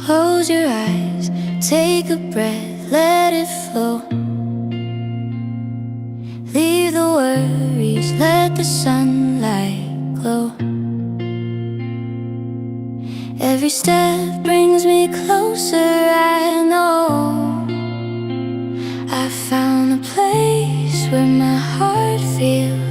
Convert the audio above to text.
Close your eyes, take a breath, let it flow. Leave the worries, let the sunlight glow. Every step brings me closer, I know I found a place where my heart feels